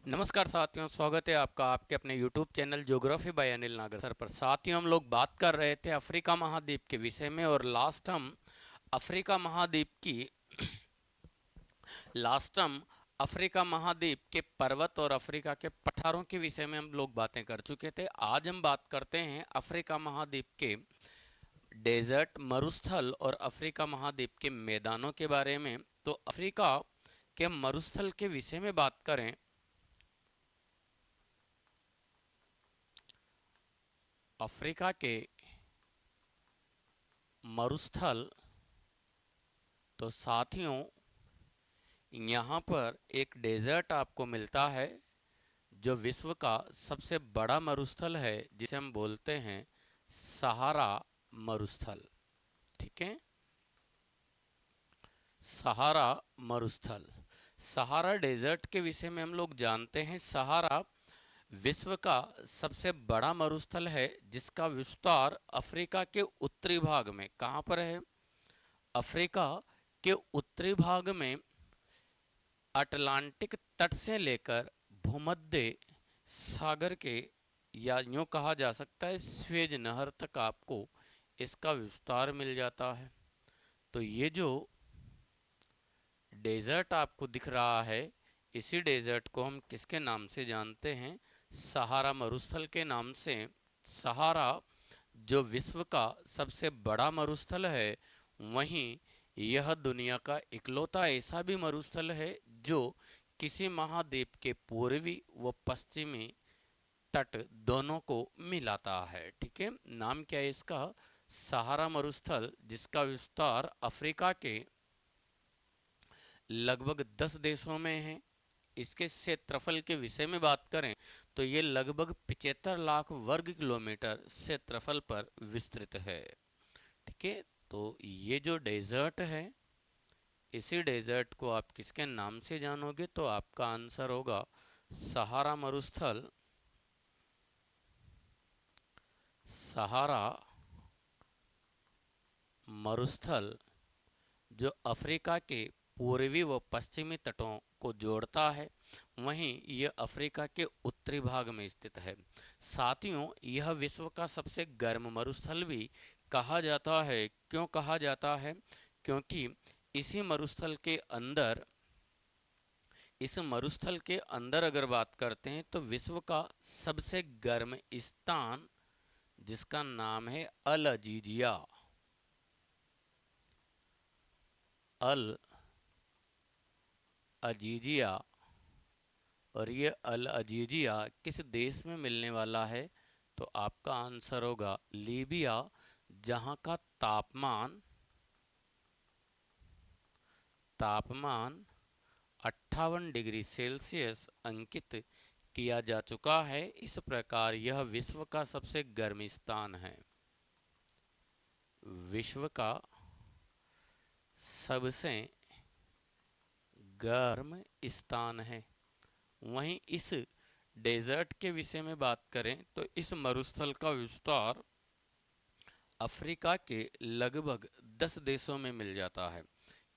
नमस्कार साथियों, स्वागत है आपका आपके अपने YouTube channel geography bye Anil नागर सर पर। साथियों, हम लोग बात कर रहे थे अफ्रीका महाद्वीप के विषय में, और अफ्रीका महाद्वीप की लास्ट हम अफ्रीका महाद्वीप के पर्वत और अफ्रीका के पठारों के विषय में हम लोग बातें कर चुके थे। आज हम बात करते हैं अफ्रीका महाद्वीप के डेजर्ट, मरुस्थल और अफ्रीका महाद्वीप के मैदानों के बारे में। तो अफ्रीका के मरुस्थल के विषय में बात करें, अफ्रीका के मरुस्थल, तो साथियों यहाँ पर एक डेजर्ट आपको मिलता है जो विश्व का सबसे बड़ा मरुस्थल है, जिसे हम बोलते हैं सहारा मरुस्थल। ठीक है, सहारा मरुस्थल। सहारा डेजर्ट के विषय में हम लोग जानते हैं, सहारा विश्व का सबसे बड़ा मरुस्थल है जिसका विस्तार अफ्रीका के उत्तरी भाग में, कहाँ पर है, अफ्रीका के उत्तरी भाग में अटलांटिक तट से लेकर भूमध्य सागर के, या यूं कहा जा सकता है स्वेज नहर तक आपको इसका विस्तार मिल जाता है। तो ये जो डेजर्ट आपको दिख रहा है, इसी डेजर्ट को हम किसके नाम से जानते हैं, सहारा मरुस्थल के नाम से। सहारा जो विश्व का सबसे बड़ा मरुस्थल है, वहीं यह दुनिया का इकलौता ऐसा भी मरुस्थल है जो किसी महाद्वीप के पूर्वी व पश्चिमी तट दोनों को मिलाता है। ठीक है, नाम क्या है इसका, सहारा मरुस्थल, जिसका विस्तार अफ्रीका के लगभग 10 देशों में है। इसके क्षेत्रफल के विषय में बात करें तो ये लगभग 75 लाख वर्ग किलोमीटर क्षेत्रफल पर विस्तृत है। ठीक है, तो ये जो डेजर्ट है, इसी डेजर्ट को आप किसके नाम से जानोगे, तो आपका आंसर होगा सहारा मरुस्थल। सहारा मरुस्थल जो अफ्रीका के पूर्वी व पश्चिमी तटों को जोड़ता है, वहीं यह अफ्रीका के उत्तरी भाग में स्थित है। साथियों, यह विश्व का सबसे गर्म मरुस्थल भी कहा जाता है। क्यों कहा जाता है, क्योंकि इसी मरुस्थल के अंदर, इस मरुस्थल के अंदर अगर बात करते हैं तो विश्व का सबसे गर्म स्थान, जिसका नाम है अल अजीजिया, अल अजीजिया, और ये अल अजीजिया किस देश में मिलने वाला है, तो आपका आंसर होगा लीबिया, जहां का तापमान तापमान 58 डिग्री सेल्सियस अंकित किया जा चुका है। इस प्रकार यह विश्व का सबसे गर्म स्थान है, विश्व का सबसे गर्म स्थान है। वहीं इस डेजर्ट के विषय में बात करें तो इस मरुस्थल का विस्तार अफ्रीका के लगभग 10 देशों में मिल जाता है।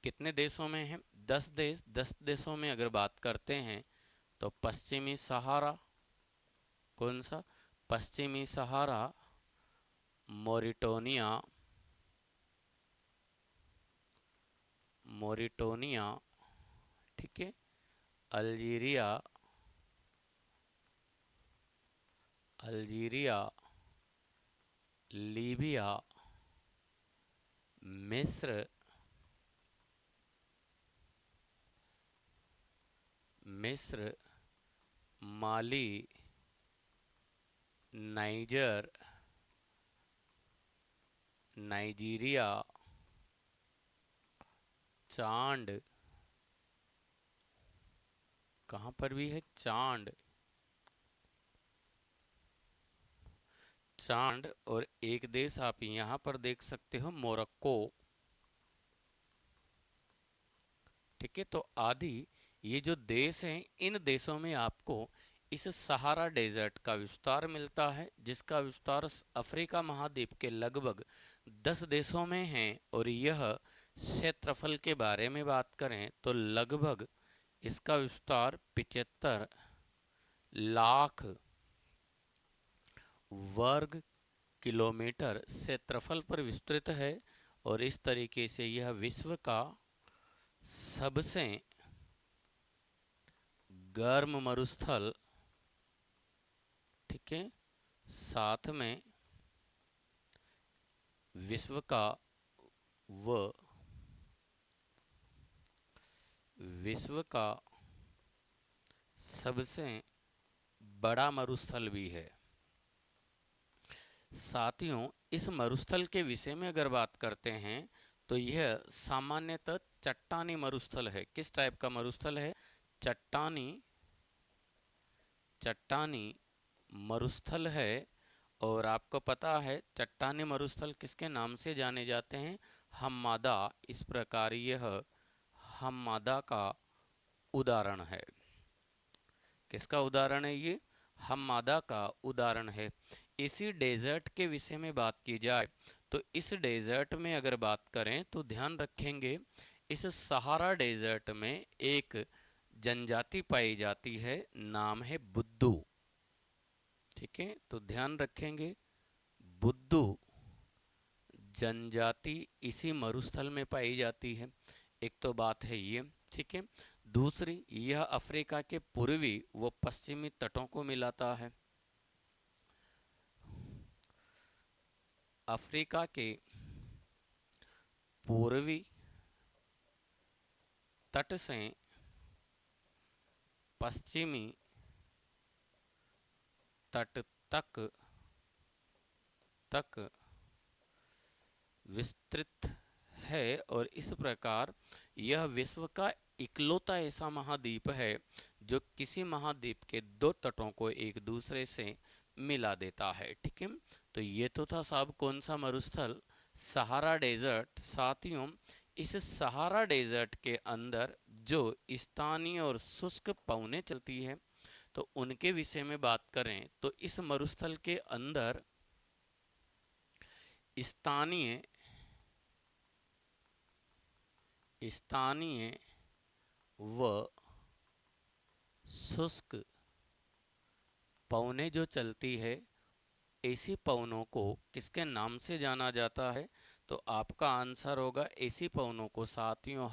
कितने देशों में है, 10 देश। 10 देशों में अगर बात करते हैं तो पश्चिमी सहारा, कौन सा, पश्चिमी सहारा, मोरिटोनिया, मोरिटोनिया, ठीक है, अल्जीरिया, अल्जीरिया, लीबिया, मिस्र, मिस्र, माली, नाइजर, नाइजीरिया, चांद, कहाँ पर भी है चांद, चांद, और एक देश आप यहाँ पर देख सकते हो मोरक्को। ठीक है, तो आदि ये जो देश हैं, इन देशों में आपको इस सहारा डेजर्ट का विस्तार मिलता है, जिसका विस्तार अफ्रीका महाद्वीप के लगभग 10 देशों में है। और यह क्षेत्रफल के बारे में बात करें तो लगभग इसका विस्तार 75 लाख वर्ग किलोमीटर क्षेत्रफल पर विस्तृत है और इस तरीके से यह विश्व का सबसे गर्म मरुस्थल, ठीक है, साथ में विश्व का व विश्व का सबसे बड़ा मरुस्थल भी है। साथियों, इस मरुस्थल के विषय में अगर बात करते हैं तो यह सामान्यतः चट्टानी मरुस्थल है। किस टाइप का मरुस्थल है? चट्टानी चट्टानी मरुस्थल है। और आपको पता है चट्टानी मरुस्थल किसके नाम से जाने जाते हैं? हम्मादा। इस प्रकार यह हम्मादा का उदाहरण है। किसका उदाहरण है ये? हम्मादा का उदाहरण है। इसी डेजर्ट के विषय में बात की जाए तो इस डेजर्ट में अगर बात करें तो ध्यान रखेंगे इस सहारा डेजर्ट में एक जनजाति पाई जाती है, नाम है बुद्दू। ठीक है, तो ध्यान रखेंगे बुद्दू जनजाति इसी मरुस्थल में पाई जाती है। एक तो बात है ये, ठीक है। दूसरी, यह अफ्रीका के पूर्वी व पश्चिमी तटों को मिलाता है। अफ्रीका के पूर्वी तट से पश्चिमी तट तक विस्तृत है और इस प्रकार यह विश्व का इकलौता ऐसा महाद्वीप है जो किसी महाद्वीप के दो तटों को एक दूसरे से मिला देता है। ठीक है, तो ये तो था साहब कौन सा मरुस्थल? Sahara desert. साथियों, इस सहारा डेजर्ट के अंदर जो स्थानीय और शुष्क पवनें चलती है तो उनके विषय में बात करें तो इस मरुस्थल के अंदर स्थानीय स्थानीय व शुष्क पवनें जो चलती है, ऐसी पवनों को किसके नाम से जाना जाता है? तो आपका आंसर होगा ऐसी पवनों को साथियों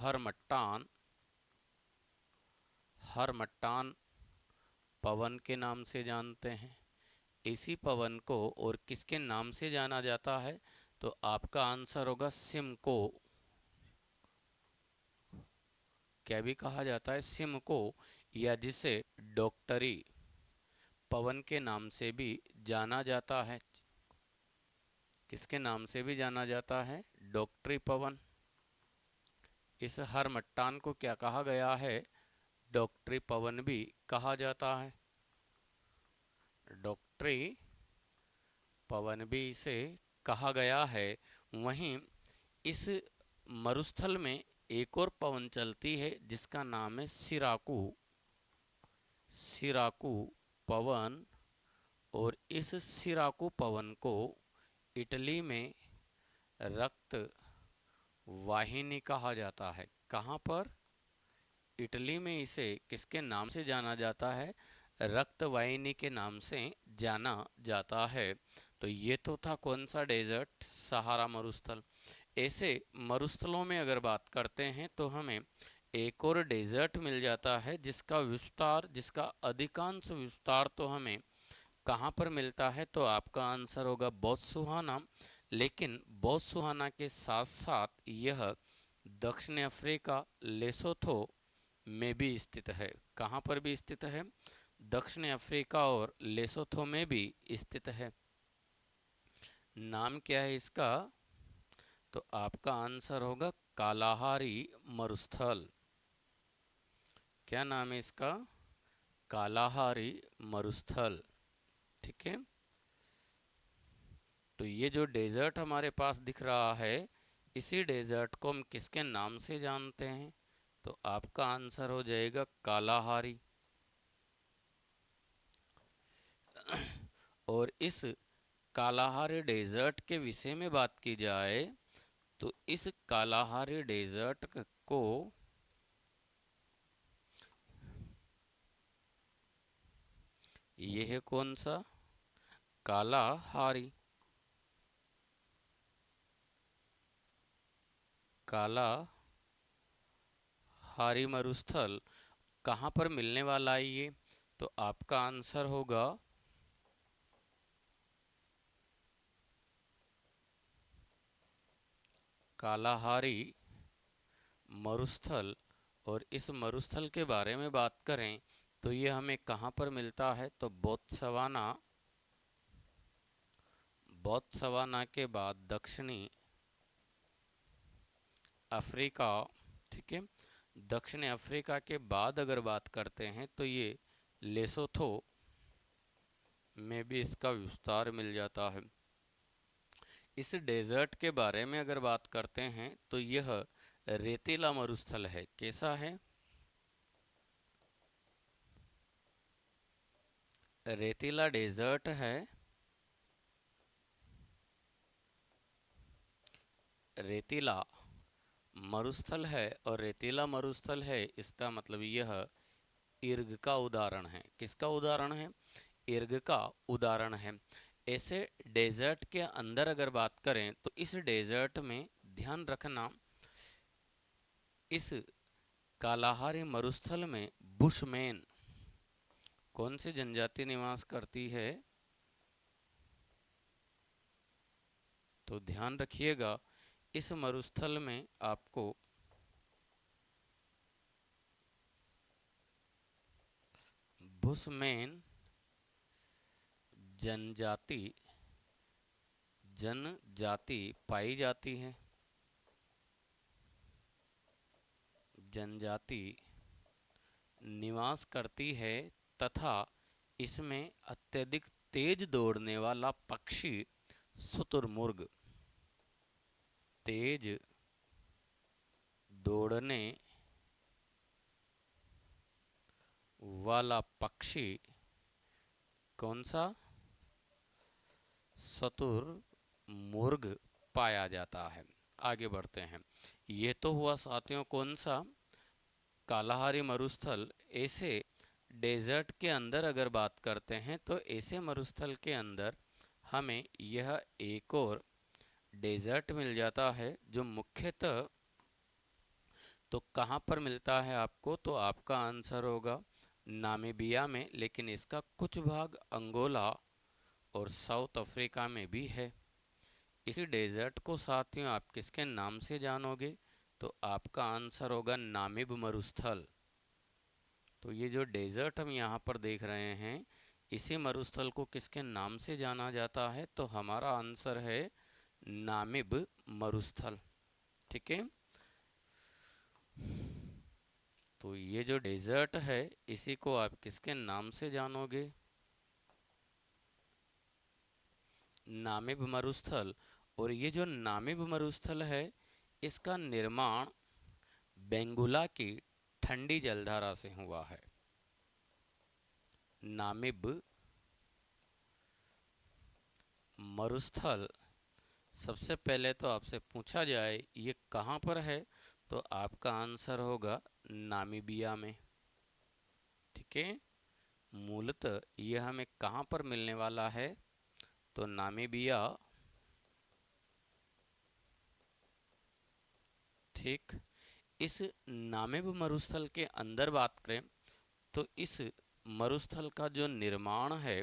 हरमट्टान पवन के नाम से जानते हैं। इसी पवन को और किसके नाम से जाना जाता है? तो आपका आंसर होगा सिमको। क्या भी कहा जाता है? सिमको, या जिसे डॉक्टरी पवन के नाम से भी जाना जाता है। किसके नाम से भी जाना जाता है? डॉक्टरी पवन। इस हरमट्टान को क्या कहा गया है? डॉक्टरी पवन भी कहा जाता है। डॉक्टरी पवन भी इसे कहा गया है। वहीं इस मरुस्थल में एक और पवन चलती है जिसका नाम है सिराकू पवन। और इस सिराकू पवन को इटली में रक्त वाहिनी कहा जाता है। कहाँ पर? इटली में इसे किसके नाम से जाना जाता है? रक्त वाहिनी के नाम से जाना जाता है। तो ये तो था कौन सा डेजर्ट? सहारा मरुस्थल। ऐसे मरुस्थलों में अगर बात करते हैं तो हमें एक और डेजर्ट मिल जाता है जिसका अधिकांश विस्तार तो हमें कहाँ पर मिलता है? तो आपका आंसर होगा बोत्सवाना। लेकिन बोत्सवाना के साथ साथ यह दक्षिण अफ्रीका लेसोथो में भी स्थित है। कहाँ पर भी स्थित है? दक्षिण अफ्रीका और लेसोथो में भी स्थित है। नाम क्या है इसका? तो आपका आंसर होगा कालाहारी मरुस्थल। क्या नाम है इसका? कालाहारी मरुस्थल। ठीक है, तो ये जो डेजर्ट हमारे पास दिख रहा है, इसी डेजर्ट को हम किसके नाम से जानते हैं? तो आपका आंसर हो जाएगा कालाहारी। और इस कालाहारी डेजर्ट के विषय में बात की जाए तो इस कालाहारी डेजर्ट को ये है कौन सा? कालाहारी। कालाहारी मरुस्थल कहाँ पर मिलने वाला है ये? तो आपका आंसर होगा कालाहारी मरुस्थल। और इस मरुस्थल के बारे में बात करें तो ये हमें कहाँ पर मिलता है? तो बोत्सवाना। बोत्सवाना के बाद दक्षिणी अफ्रीका। ठीक है, दक्षिणी अफ्रीका के बाद अगर बात करते हैं तो ये लेसोथो में भी इसका विस्तार मिल जाता है। इस डेजर्ट के बारे में अगर बात करते हैं तो यह रेतीला मरुस्थल है। कैसा है? रेतीला डेजर्ट है। रेतीला मरुस्थल है, और रेतीला मरुस्थल है इसका मतलब यह इर्ग का उदाहरण है। किसका उदाहरण है? इर्ग का उदाहरण है। ऐसे डेजर्ट के अंदर अगर बात करें तो इस डेजर्ट में ध्यान रखना, इस कालाहारी मरुस्थल में बुशमैन कौन सी जनजाति निवास करती है? तो ध्यान रखिएगा, इस मरुस्थल में आपको बुशमैन जनजाति पाई जाती है। जनजाति निवास करती है, तथा इसमें अत्यधिक तेज दौड़ने वाला पक्षी शुतुरमुर्ग, तेज दौड़ने वाला पक्षी कौन सा? शुतुरमुर्ग पाया जाता है। आगे बढ़ते हैं। ये तो हुआ साथियों कौन सा? कालाहारी मरुस्थल। ऐसे डेजर्ट के अंदर अगर बात करते हैं तो ऐसे मरुस्थल के अंदर हमें यह एक और डेजर्ट मिल जाता है, जो मुख्यतः तो कहाँ पर मिलता है आपको? तो आपका आंसर होगा नामीबिया में, लेकिन इसका कुछ भाग अंगोला और साउथ अफ्रीका में भी है। इसी डेजर्ट को साथियों आप किसके नाम से जानोगे? तो आपका आंसर होगा नामिब मरुस्थल। तो ये जो डेजर्ट हम यहाँ पर देख रहे हैं, इसी मरुस्थल को किसके नाम से जाना जाता है? तो हमारा आंसर है नामिब मरुस्थल। ठीक है, तो ये जो डेजर्ट है इसी को आप किसके नाम से जानोगे? नामिब मरुस्थल। और ये जो नामिब मरुस्थल है इसका निर्माण बेंगुला की ठंडी जलधारा से हुआ है। नामिब मरुस्थल, सबसे पहले तो आपसे पूछा जाए ये कहाँ पर है, तो आपका आंसर होगा नामीबिया में। ठीक है, मूलतः यह हमें कहाँ पर मिलने वाला है? तो नामीबिया। ठीक, इस नामिब मरुस्थल के अंदर बात करें तो इस मरुस्थल का जो निर्माण है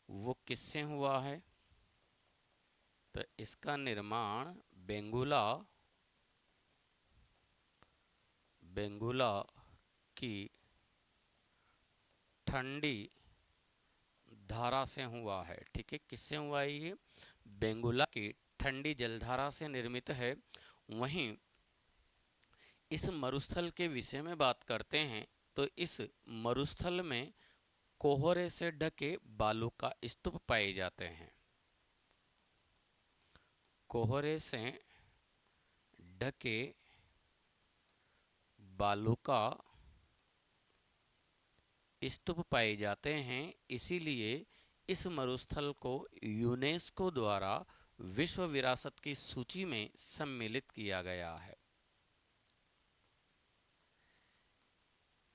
वो किससे हुआ है? तो इसका निर्माण बेंगुला की ठंडी धारा से हुआ है। ठीक है, किससे हुआ है ये? बेंगुला की ठंडी जलधारा से निर्मित है। वहीं इस मरुस्थल के विषय में बात करते हैं तो इस मरुस्थल में कोहरे से ढके बालू का स्तूप पाए जाते हैं। कोहरे से ढके बालू का स्तूप पाए जाते हैं, इसीलिए इस मरुस्थल को यूनेस्को द्वारा विश्व विरासत की सूची में सम्मिलित किया गया है।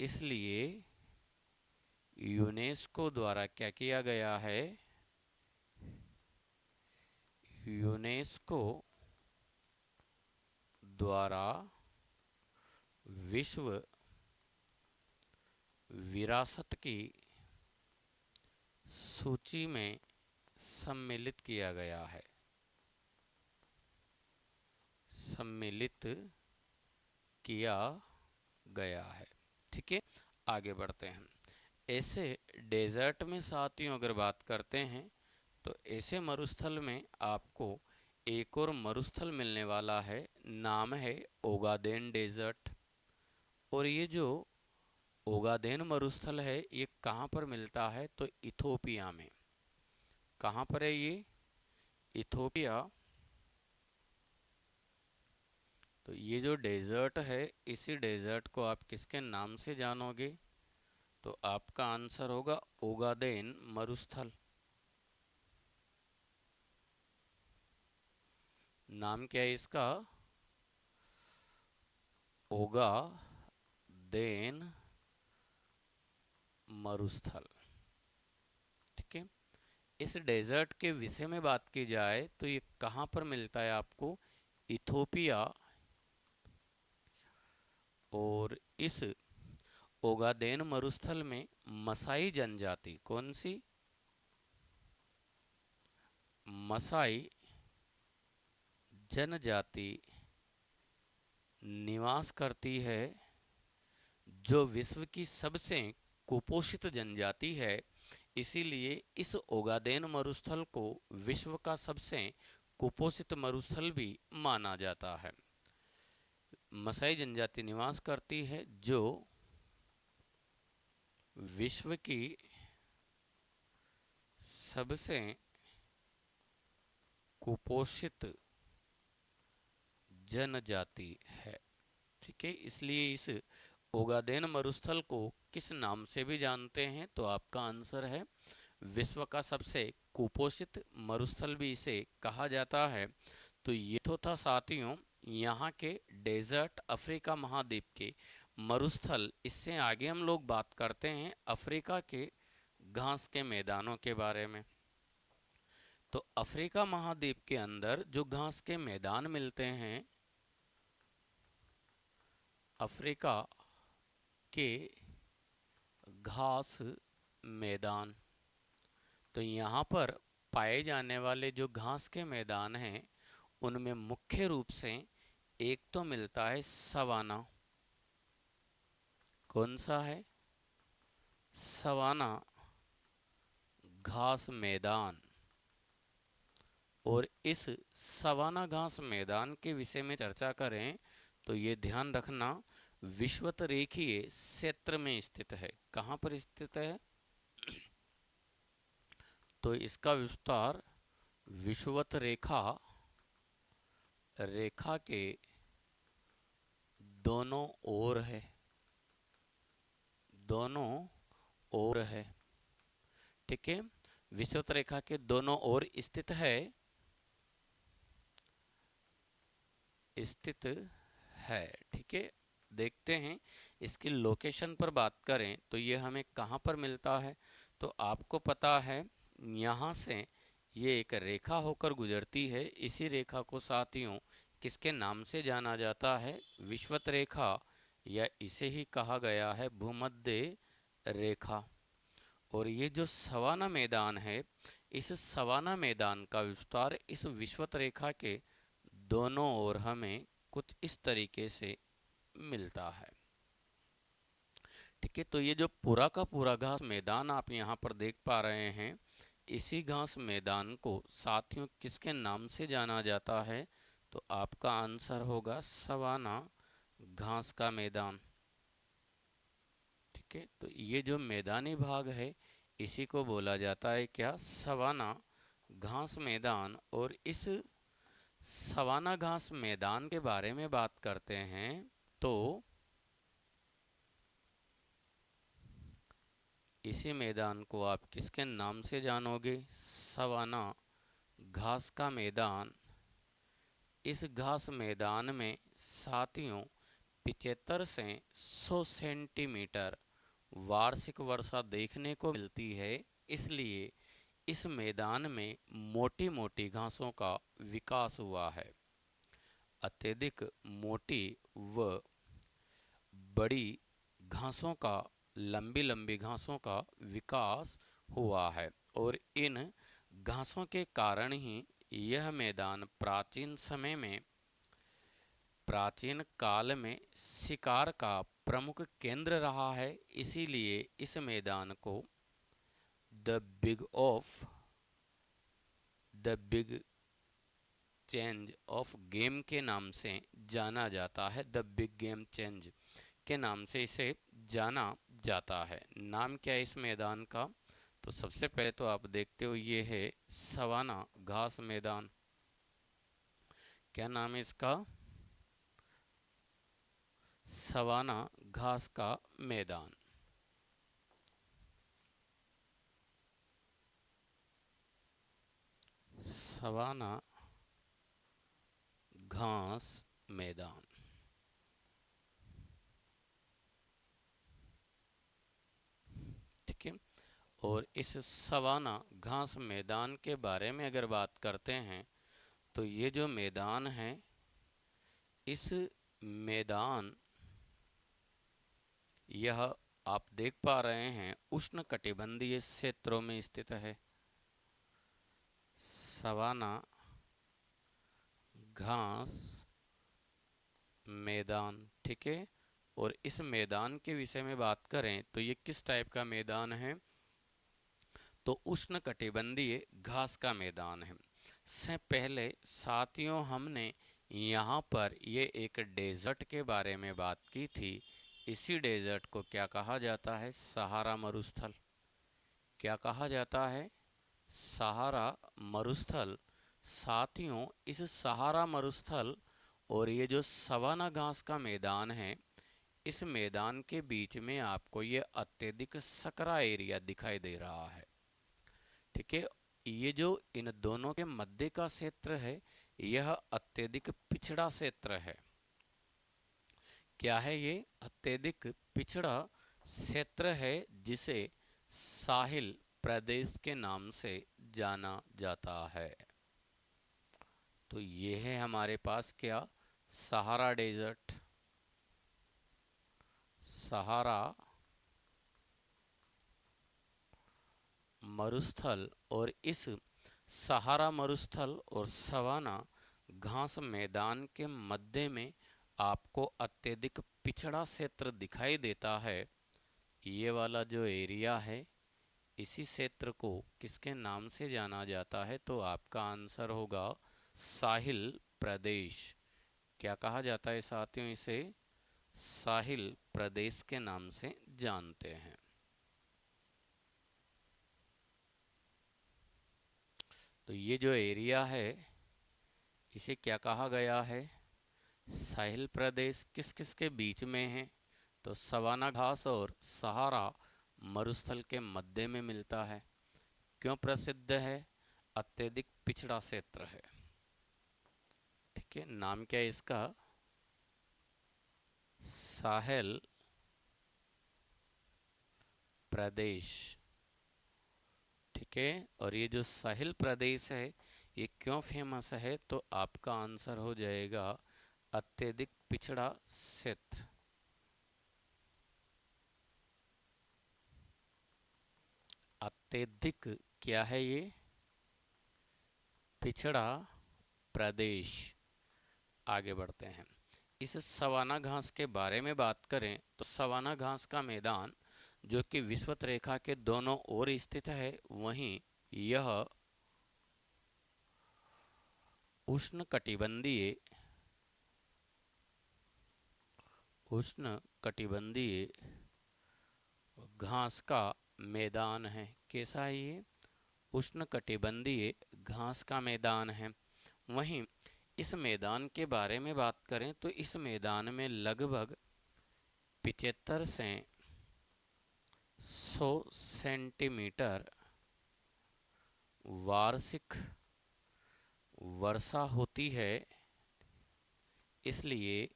इसलिए यूनेस्को द्वारा क्या किया गया है? यूनेस्को द्वारा विश्व विरासत की सूची में सम्मिलित किया गया है। सम्मिलित किया गया है। ठीक है, आगे बढ़ते हैं। ऐसे डेजर्ट में साथियों अगर बात करते हैं तो ऐसे मरुस्थल में आपको एक और मरुस्थल मिलने वाला है, नाम है ओगादेन डेजर्ट। और ये जो ओगादेन मरुस्थल है ये कहाँ पर मिलता है? तो इथोपिया में। कहाँ पर है ये? इथोपिया। तो ये जो डेजर्ट है, इसी डेजर्ट को आप किसके नाम से जानोगे? तो आपका आंसर होगा ओगादेन मरुस्थल। नाम क्या है इसका? ओगादेन मरुस्थल। ठीक है, इस डेजर्ट के विषय में बात की जाए तो ये कहाँ पर मिलता है आपको? इथोपिया। और इस ओगादेन मरुस्थल में मसाई जनजाति, कौन सी? मसाई जनजाति निवास करती है, जो विश्व की सबसे कुपोषित जनजाति है। इसीलिए इस ओगादेन मरुस्थल को विश्व का सबसे कुपोषित मरुस्थल भी माना जाता है। मसाई जनजाति निवास करती है जो विश्व की सबसे कुपोषित जनजाति है। ठीक है, इसलिए इस ओगादेन मरुस्थल को किस नाम से भी जानते हैं? तो आपका आंसर है विश्व का सबसे कुपोषित मरुस्थल भी इसे कहा जाता है। तो ये तो था साथियों यहाँ के डेजर्ट, अफ्रीका महाद्वीप के मरुस्थल। इससे आगे हम लोग बात करते हैं अफ्रीका के घास के मैदानों के बारे में। तो अफ्रीका महाद्वीप के अंदर जो घास के मैदान मिलते हैं, अफ्रीका के घास मैदान, तो यहाँ पर पाए जाने वाले जो घास के मैदान हैं उनमें मुख्य रूप से एक तो मिलता है सवाना। कौन सा है? सवाना घास मैदान। और इस सवाना घास मैदान के विषय में चर्चा करें तो ये ध्यान रखना विषुवतरेखीय क्षेत्र में स्थित है। कहाँ पर स्थित है? तो इसका विस्तार विषुवत रेखा के दोनों ओर है। दोनों ओर है। ठीक है, विषुवत रेखा के दोनों ओर स्थित है। स्थित है। ठीक है, देखते हैं इसकी लोकेशन पर बात करें तो ये हमें कहाँ पर मिलता है। तो आपको पता है यहाँ से ये एक रेखा होकर गुजरती है। इसी रेखा को साथियों किसके नाम से जाना जाता है? विषुवत रेखा, या इसे ही कहा गया है भूमध्य रेखा। और ये जो सवाना मैदान है, इस सवाना मैदान का विस्तार इस विषुवत रेखा के दोनों ओर हमें कुछ इस तरीके से मिलता है। ठीक है, तो ये जो पूरा का पूरा घास मैदान आप यहाँ पर देख पा रहे हैं, इसी घास मैदान को साथियों किसके नाम से जाना जाता है? तो आपका आंसर होगा सवाना घास का मैदान। ठीक है, तो ये जो मैदानी भाग है इसी को बोला जाता है क्या? सवाना घास मैदान। और इस सवाना घास मैदान के बारे में बात करते हैं तो इसी मैदान को आप किसके नाम से जानोगे? सवाना घास का मैदान। इस घास मैदान में साथियों 75 से 100 सेंटीमीटर वार्षिक वर्षा देखने को मिलती है, इसलिए इस मैदान में मोटी मोटी घासों का विकास हुआ है। अत्यधिक मोटी व बड़ी घासों का, लंबी लंबी घासों का विकास हुआ है और इन घासों के कारण ही यह मैदान प्राचीन काल में शिकार का प्रमुख केंद्र रहा है। इसीलिए इस मैदान को the big of the big change of game के नाम से जाना जाता है। द बिग गेम चेंज के नाम से इसे जाना जाता है। नाम क्या है इस मैदान का? तो सबसे पहले तो आप देखते हो ये है सवाना घास मैदान। क्या नाम है इसका? सवाना घास का मैदान। सवाना घास मैदान। ठीक है। और इस सवाना घास मैदान के बारे में अगर बात करते हैं तो ये जो मैदान है, इस मैदान, यह आप देख पा रहे हैं उष्णकटिबंधीय क्षेत्रों में स्थित है। सवाना घास मैदान। ठीक है। और इस मैदान के विषय में बात करें तो ये किस टाइप का मैदान है? तो उष्णकटिबंधीय घास का मैदान है। से पहले साथियों हमने यहाँ पर ये एक डेजर्ट के बारे में बात की थी। इसी डेजर्ट को क्या कहा जाता है? सहारा मरुस्थल। क्या कहा जाता है? सहारा मरुस्थल। साथियों इस सहारा मरुस्थल और ये जो सवाना घास का मैदान है, इस मैदान के बीच में आपको ये अत्यधिक सकरा एरिया दिखाई दे रहा है। ठीक है। ये जो इन दोनों के मध्य का क्षेत्र है, यह अत्यधिक पिछड़ा क्षेत्र है। क्या है ये? अत्यधिक पिछड़ा क्षेत्र है, जिसे साहिल प्रदेश के नाम से जाना जाता है। तो ये है हमारे पास क्या? सहारा डेजर्ट, सहारा मरुस्थल। और इस सहारा मरुस्थल और सवाना घास मैदान के मध्य में आपको अत्यधिक पिछड़ा क्षेत्र दिखाई देता है। ये वाला जो एरिया है, इसी क्षेत्र को किसके नाम से जाना जाता है? तो आपका आंसर होगा साहिल प्रदेश। क्या कहा जाता है साथियों? इसे साहिल प्रदेश के नाम से जानते हैं। तो ये जो एरिया है, इसे क्या कहा गया है? साहिल प्रदेश। किस किस के बीच में है? तो सवाना घास और सहारा मरुस्थल के मध्य में मिलता है। क्यों प्रसिद्ध है? अत्यधिक पिछड़ा क्षेत्र है। ठीक है। नाम क्या है इसका? साहिल प्रदेश। ठीक है। और ये जो साहिल प्रदेश है, ये क्यों फेमस है? तो आपका आंसर हो जाएगा अत्यधिक पिछड़ा क्षेत्र। अत्यधिक क्या है ये? पिछड़ा प्रदेश। आगे बढ़ते हैं। इस सवाना घास के बारे में बात करें तो सवाना घास का मैदान जो कि विषुवत रेखा के दोनों ओर स्थित है, वहीं यह उष्णकटिबंधीय उष्णकटिबंधीय घास का मैदान है। कैसा है ये? उष्णकटिबंधीय घास का मैदान है। वहीं इस मैदान के बारे में बात करें तो इस मैदान में लगभग 75 से 100 सेंटीमीटर वार्षिक वर्षा होती है। इसलिए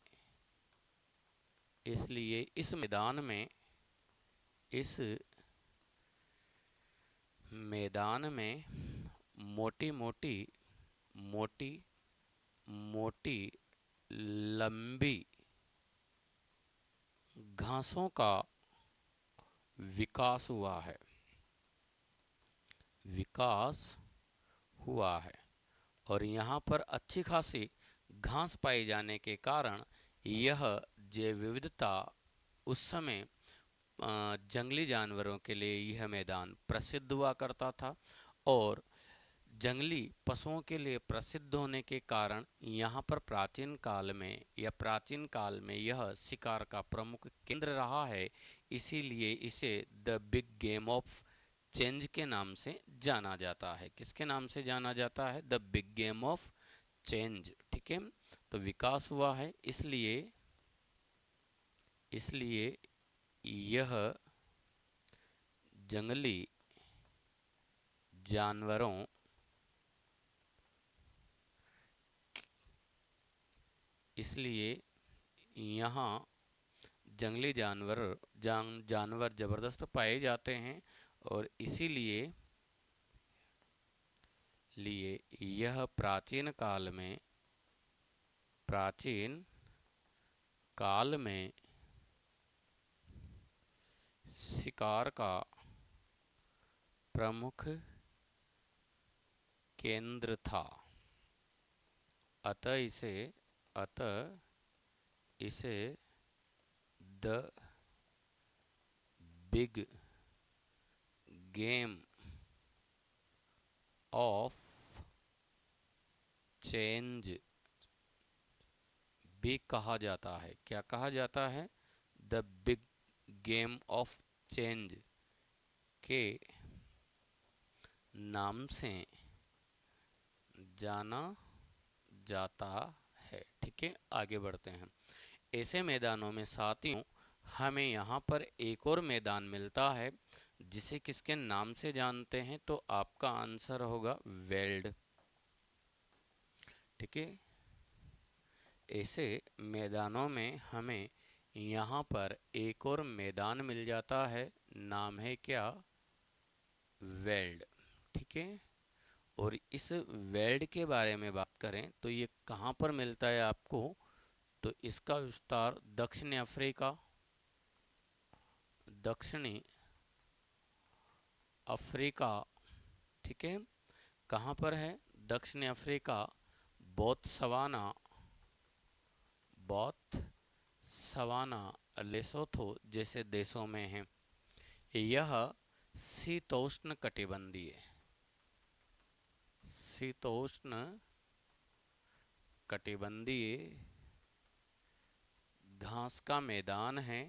इस मैदान में मोटी मोटी मोटी मोटी लंबी घासों का विकास हुआ है, विकास हुआ है। और यहाँ पर अच्छी खासी घास पाए जाने के कारण यह जैव विविधता उस समय जंगली जानवरों के लिए यह मैदान प्रसिद्ध हुआ करता था। और जंगली पशुओं के लिए प्रसिद्ध होने के कारण यहाँ पर प्राचीन काल में यह शिकार का प्रमुख केंद्र रहा है। इसीलिए इसे the big game of change के नाम से जाना जाता है। किसके नाम से जाना जाता है? The big game of change. ठीक है, तो विकास हुआ है, इसलिए यह जंगली जानवरों इसलिए यहाँ जंगली जानवर जबरदस्त पाए जाते हैं। और इसीलिए यह प्राचीन काल में शिकार का प्रमुख केंद्र था। अतः इसे the big game of change भी कहा जाता है। क्या कहा जाता है? The big game of change के नाम से जाना जाता है। ठीक है, आगे बढ़ते हैं। ऐसे मैदानों में साथियों हमें यहाँ पर एक और मैदान मिलता है जिसे किसके नाम से जानते हैं? तो आपका आंसर होगा वेल्ड। ठीक है, ऐसे मैदानों में हमें यहाँ पर एक और मैदान मिल जाता है, नाम है क्या? वेल्ड। ठीक है, और इस वेल्ड के बारे में बात करें तो ये कहाँ पर मिलता है आपको? तो इसका विस्तार दक्षिणी अफ्रीका, ठीक है, कहाँ पर है? दक्षिणी अफ्रीका, बोत्सवाना, लेसोथो जैसे देशों में है। यह शीतोष्ण कटिबंधीय घास का मैदान है।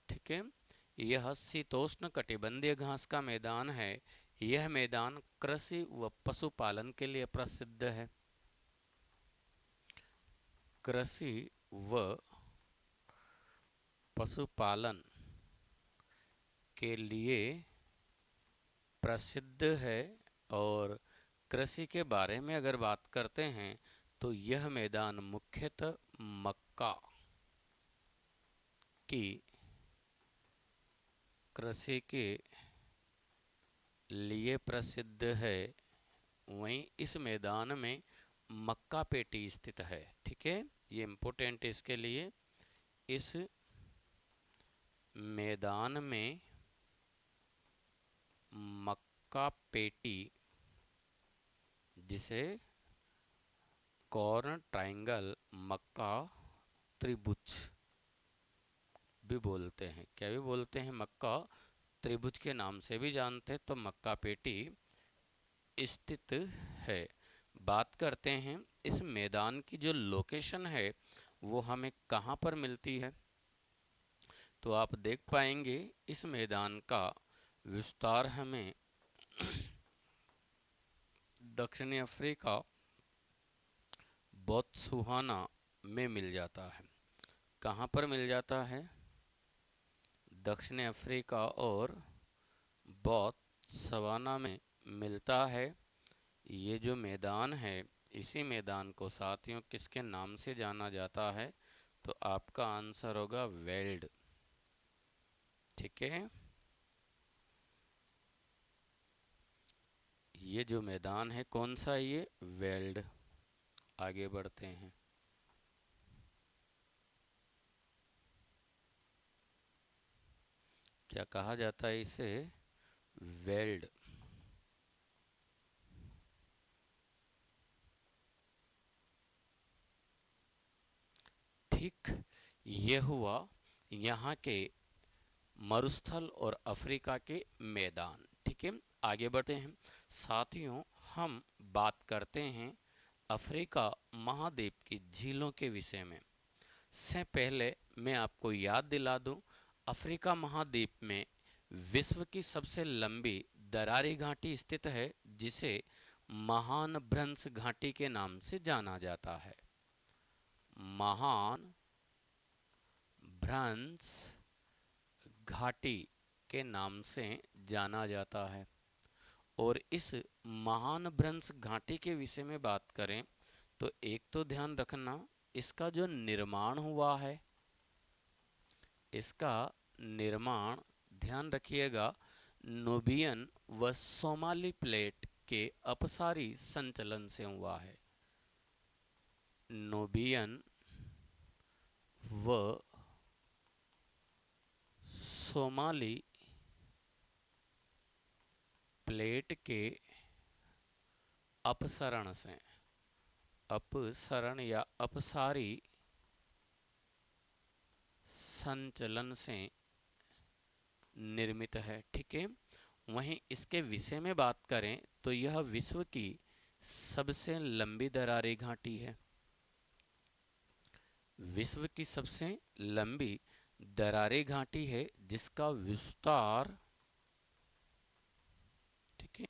ठीक है, यह शीतोष्ण कटिबंधीय घास का मैदान है। यह मैदान कृषि व पशुपालन के लिए प्रसिद्ध है। कृषि व पशुपालन के लिए प्रसिद्ध है। और कृषि के बारे में अगर बात करते हैं तो यह मैदान मुख्यतः मक्का की कृषि के लिए प्रसिद्ध है। वहीं इस मैदान में मक्का पेटी स्थित है। ठीक है, ये इम्पोर्टेंट इसके लिए। इस मैदान में मक्का पेटी, जिसे कॉर्न ट्रायंगल, मक्का त्रिभुज भी बोलते हैं। क्या भी बोलते हैं? मक्का त्रिभुज के नाम से भी जानते हैं। तो मक्का पेटी स्थित है। बात करते हैं इस मैदान की जो लोकेशन है वो हमें कहाँ पर मिलती है? तो आप देख पाएंगे इस मैदान का विस्तार हमें दक्षिणी अफ्रीका, बोत्सवाना में मिल जाता है। कहाँ पर मिल जाता है? दक्षिणी अफ्रीका और बोत्सवाना में मिलता है। ये जो मैदान है, इसी मैदान को साथियों किसके नाम से जाना जाता है? तो आपका आंसर होगा वेल्ड। ठीक है, ये जो मैदान है कौन सा है, ये वेल्ड। आगे बढ़ते हैं। क्या कहा जाता है इसे, वेल्ड। ठीक, ये हुआ यहाँ के मरुस्थल और अफ्रीका के मैदान। ठीक है, आगे बढ़ते हैं साथियों। हम बात करते हैं अफ्रीका महाद्वीप की झीलों के विषय में। से पहले मैं आपको याद दिला दूं, अफ्रीका महाद्वीप में विश्व की सबसे लंबी दरारी घाटी स्थित है, जिसे महान भ्रंश घाटी के नाम से जाना जाता है। महान भ्रंश घाटी के नाम से जाना जाता है। और इस महान भ्रंश घाटी के विषय में बात करें तो एक तो ध्यान रखना, इसका जो निर्माण हुआ है, इसका निर्माण ध्यान रखिएगा, नूबियन व सोमाली प्लेट के अपसारी संचलन से हुआ है। नूबियन व सोमाली प्लेट के अपसरण से, अपसरण या अपसारी संचलन से निर्मित है। ठीक है, वहीं इसके विषय में बात करें तो यह विश्व की सबसे लंबी दरारी घाटी है। विश्व की सबसे लंबी दरारी घाटी है, जिसका विस्तार, ठीक है,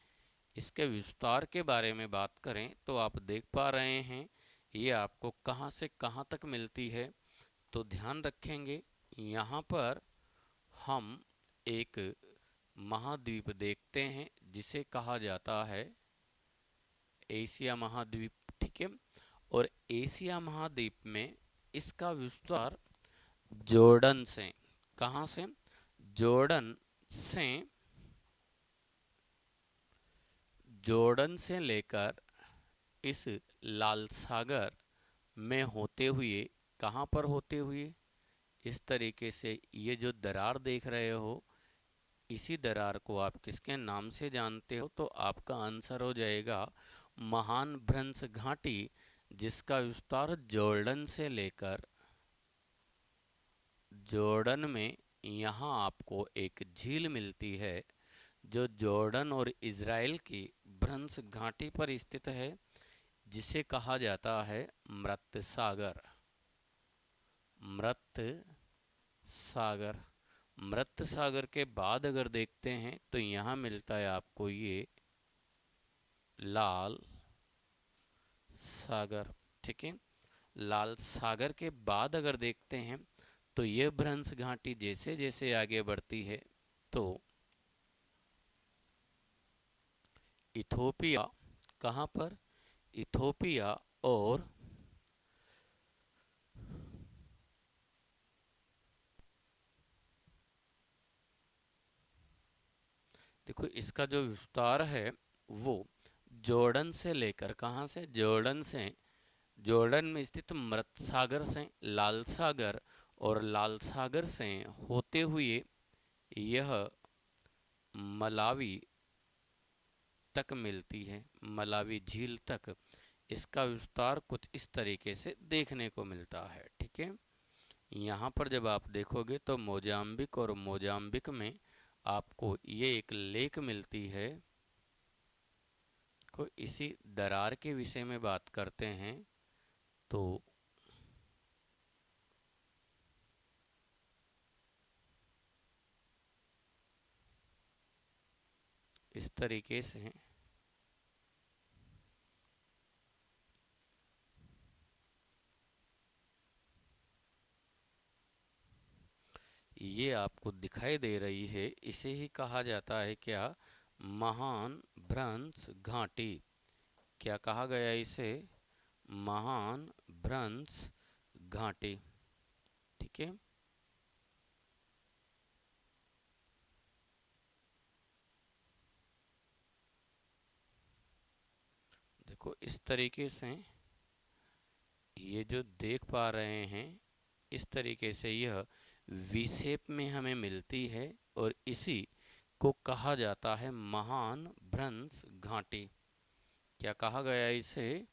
इसके विस्तार के बारे में बात करें तो आप देख पा रहे हैं ये आपको कहां से कहां तक मिलती है। तो ध्यान रखेंगे, यहाँ पर हम एक महाद्वीप देखते हैं जिसे कहा जाता है एशिया महाद्वीप। ठीक है, और एशिया महाद्वीप में इसका विस्तार जॉर्डन से, कहां से, जॉर्डन से, जॉर्डन से लेकर इस लाल सागर में होते हुए, कहां पर होते हुए, इस तरीके से ये जो दरार देख रहे हो, इसी दरार को आप किसके नाम से जानते हो, तो आपका आंसर हो जाएगा महान भ्रंश घाटी, जिसका विस्तार जॉर्डन से लेकर, जॉर्डन में यहाँ आपको एक झील मिलती है जो जॉर्डन और इज़राइल की भ्रंश घाटी पर स्थित है, जिसे कहा जाता है मृत सागर। मृत सागर। मृत सागर के बाद अगर देखते हैं तो यहाँ मिलता है आपको ये लाल सागर। ठीक है, लाल सागर के बाद अगर देखते हैं तो ये भ्रंश घाटी जैसे जैसे आगे बढ़ती है तो इथोपिया, कहाँ पर, इथोपिया और देखो इसका जो विस्तार है वो जॉर्डन से लेकर, कहाँ से, जॉर्डन से, जॉर्डन में स्थित मृत सागर से लाल सागर, और लाल सागर से होते हुए यह मलावी तक मिलती है, मलावी झील तक। इसका विस्तार कुछ इस तरीके से देखने को मिलता है। ठीक है, यहाँ पर जब आप देखोगे तो मोजाम्बिक और मोजाम्बिक में आपको ये एक लेक मिलती है। को इसी दरार के विषय में बात करते हैं तो इस तरीके से ये आपको दिखाई दे रही है, इसे ही कहा जाता है क्या, महान भ्रंश घाटी। क्या कहा गया इसे, महान भ्रंश घाटी। ठीक है, देखो इस तरीके से ये जो देख पा रहे हैं, इस तरीके से यह वी शेप में हमें मिलती है और इसी को कहा जाता है महान भ्रंश घाटी। क्या कहा गया इसे?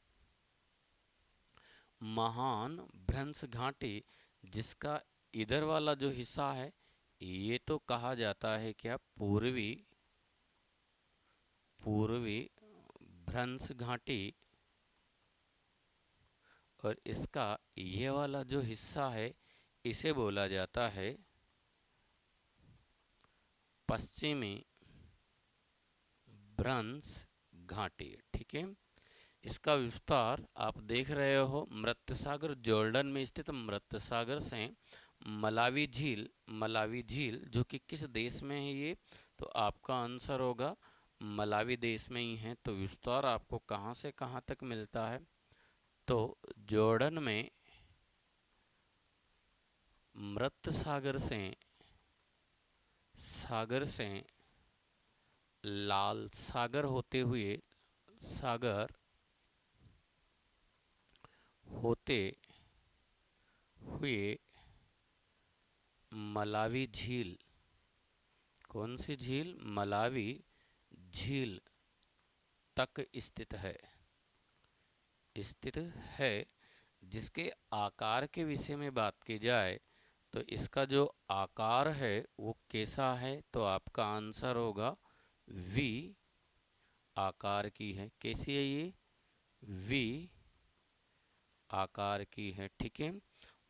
महान भ्रंश घाटी, जिसका इधर वाला जो हिस्सा है ये तो कहा जाता है क्या? पूर्वी भ्रंश घाटी, और इसका ये वाला जो हिस्सा है इसे बोला जाता है पश्चिमी भ्रंश घाटी। ठीक है, इसका विस्तार आप देख रहे हो, मृत सागर, जॉर्डन में स्थित मृत सागर से मलावी झील जो कि किस देश में है ये? तो आपका आंसर होगा मलावी देश में ही है। तो विस्तार आपको कहाँ से कहाँ तक मिलता है? तो जॉर्डन में मृत सागर से लाल सागर होते हुए मलावी झील, कौन सी झील? मलावी झील तक स्थित है, जिसके आकार के विषय में बात की जाए तो इसका जो आकार है वो कैसा है? तो आपका आंसर होगा वी आकार की है। कैसी है ये? वी आकार की है। ठीक है,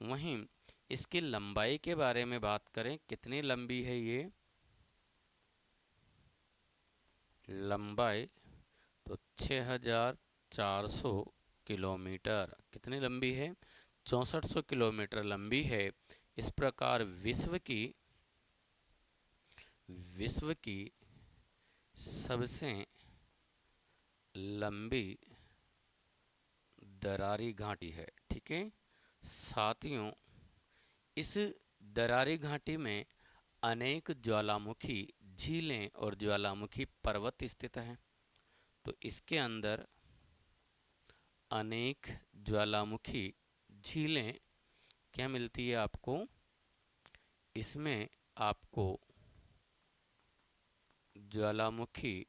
वहीं इसकी लंबाई के बारे में बात करें, कितनी लंबी है ये? लंबाई तो 6400 किलोमीटर। कितनी लंबी है? 6400 किलोमीटर लंबी है। इस प्रकार विश्व की सबसे लंबी दरारी घाटी है। ठीक है साथियों, इस दरारी घाटी में अनेक ज्वालामुखी झीलें और ज्वालामुखी पर्वत स्थित हैं। तो इसके अंदर अनेक ज्वालामुखी झीलें क्या मिलती है आपको? इसमें आपको ज्वालामुखी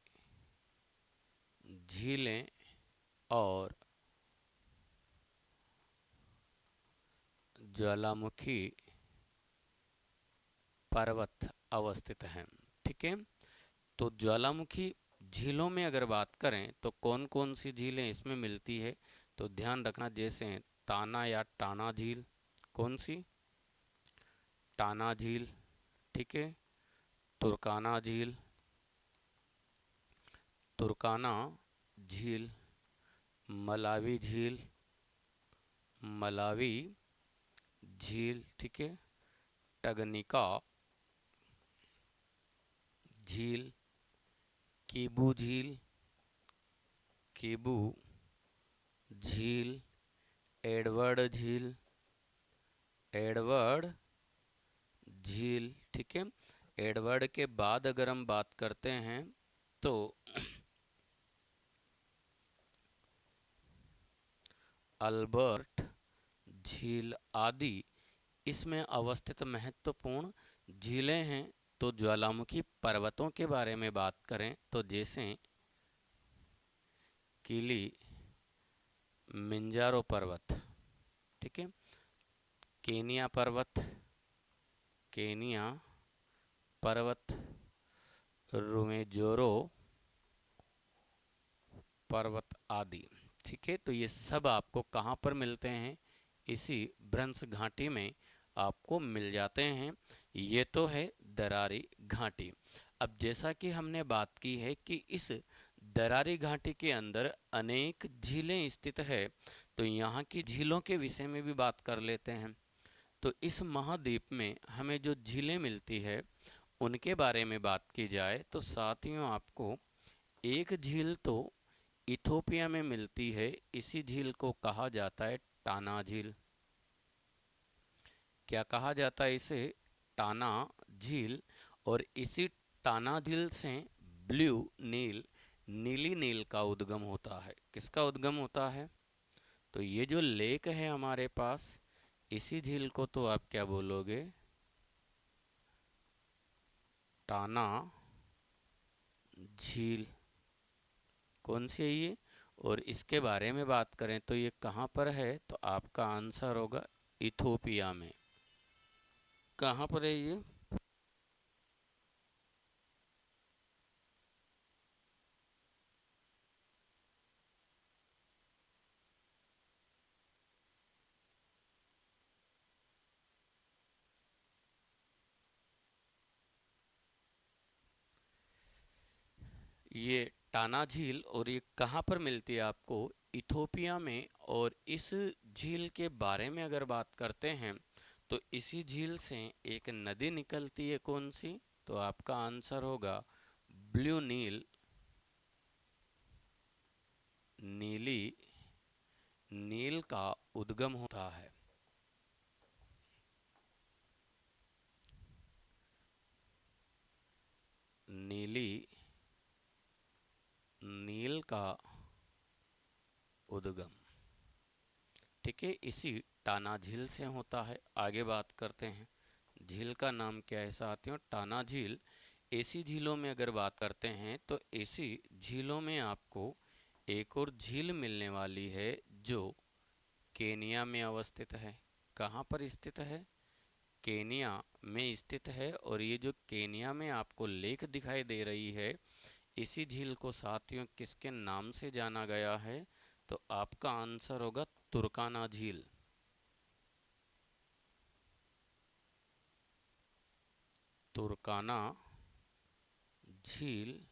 झीलें और ज्वालामुखी पर्वत अवस्थित हैं। ठीक है, तो ज्वालामुखी झीलों में अगर बात करें तो कौन कौन सी झीलें इसमें मिलती है? तो ध्यान रखना, जैसे ताना या टाना झील। कौन सी? टाना झील। ठीक है, तुर्काना झील, मलावी झील। ठीक है, टगनिका झील, कीबू झील, एडवर्ड झील। ठीक है, एडवर्ड के बाद अगर हम बात करते हैं तो अल्बर्ट झील आदि इसमें अवस्थित महत्वपूर्ण झीलें हैं। तो ज्वालामुखी पर्वतों के बारे में बात करें तो जैसे किली मिंजारो पर्वत। ठीक है, केनिया पर्वत, रुमेजोरो पर्वत आदि। ठीक है, तो ये सब आपको कहाँ पर मिलते हैं? इसी भ्रंश घाटी में आपको मिल जाते हैं। ये तो है दरारी घाटी। अब जैसा कि हमने बात की है कि इस दरारी घाटी के अंदर अनेक झीलें स्थित है, तो यहाँ की झीलों के विषय में भी बात कर लेते हैं। तो इस महाद्वीप में हमें जो झीलें मिलती है उनके बारे में बात की जाए तो साथियों, आपको एक झील तो इथोपिया में मिलती है। इसी झील को कहा जाता है टाना झील। क्या कहा जाता है इसे? टाना झील। और इसी टाना झील से ब्लू नील नीली नील का उद्गम होता है। किसका उद्गम होता है? तो ये जो लेक है हमारे पास, इसी झील को तो आप क्या बोलोगे? टाना झील। कौन सी है ये? और इसके बारे में बात करें तो ये कहाँ पर है? तो आपका आंसर होगा इथोपिया में। कहाँ पर है ये? ये टाना झील, और ये कहाँ पर मिलती है आपको? इथोपिया में। और इस झील के बारे में अगर बात करते हैं तो इसी झील से एक नदी निकलती है। कौन सी? तो आपका आंसर होगा ब्लू नील। नीली नील का उद्गम होता है। नीली नील का उद्गम, ठीक है, इसी टाना झील से होता है। आगे बात करते हैं, झील का नाम क्या है साथियों? टाना झील। ऐसी झीलों में अगर बात करते हैं तो ऐसी झीलों में आपको एक और झील मिलने वाली है जो केनिया में अवस्थित है। कहाँ पर स्थित है? केनिया में स्थित है। और ये जो केनिया में आपको लेक दिखाई दे रही है, इसी झील को साथियों किसके नाम से जाना गया है? तो आपका आंसर होगा तुर्काना झील। तुर्काना झील।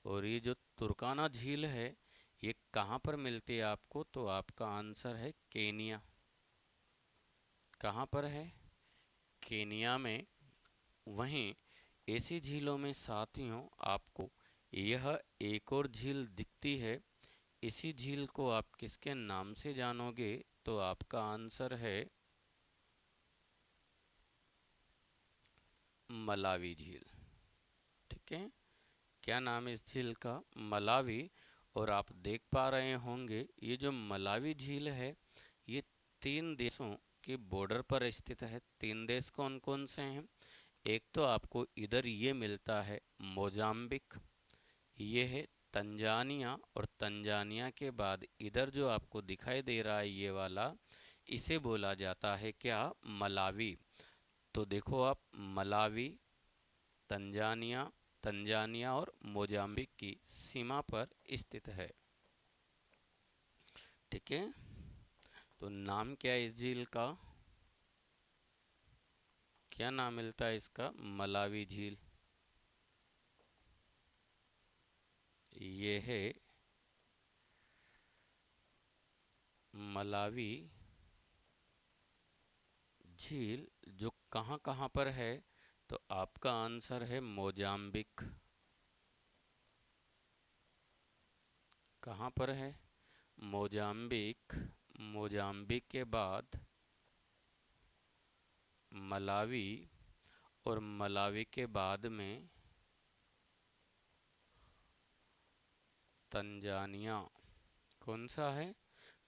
और ये जो तुर्काना झील है, ये कहाँ पर मिलती है आपको? तो आपका आंसर है केनिया। कहाँ पर है? केनिया में। वहीं ऐसी झीलों में साथियों आपको यह एक और झील दिखती है। इसी झील को आप किसके नाम से जानोगे? तो आपका आंसर है मलावी झील। ठीक है, क्या नाम है इस झील का? मलावी। और आप देख पा रहे होंगे ये जो मलावी झील है, ये 3 देशों के बॉर्डर पर स्थित है। 3 देश कौन कौन से हैं? एक तो आपको इधर ये मिलता है मोजाम्बिक, ये है तंजानिया, और तंजानिया के बाद इधर जो आपको दिखाई दे रहा है ये वाला, इसे बोला जाता है क्या? मलावी। तो देखो आप, मलावी, तंजानिया, तंजानिया और मोजाम्बिक की सीमा पर स्थित है। ठीक है, तो नाम क्या है इस झील का? क्या नाम मिलता है इसका? मलावी झील। ये है मलावी झील, जो कहाँ कहाँ पर है? तो आपका आंसर है मोजाम्बिक। कहाँ पर है? मोजाम्बिक। मोजाम्बिक के बाद मलावी, और मलावी के बाद में तंजानिया। कौन सा है?